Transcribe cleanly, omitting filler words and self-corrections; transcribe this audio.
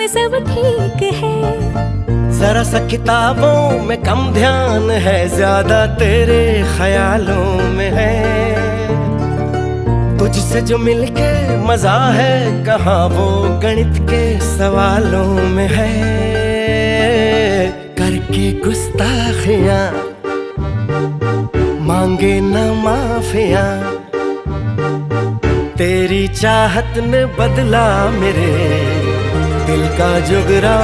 सब ठीक है। जरा सा किताबों में कम ध्यान है, ज्यादा तेरे ख्यालों में है। तुझसे जो मिलके मजा है, कहाँ वो गणित के सवालों में है। करके गुस्ताखियां मांगे न माफियां, तेरी चाहत ने बदला मेरे दिल का जुगरा।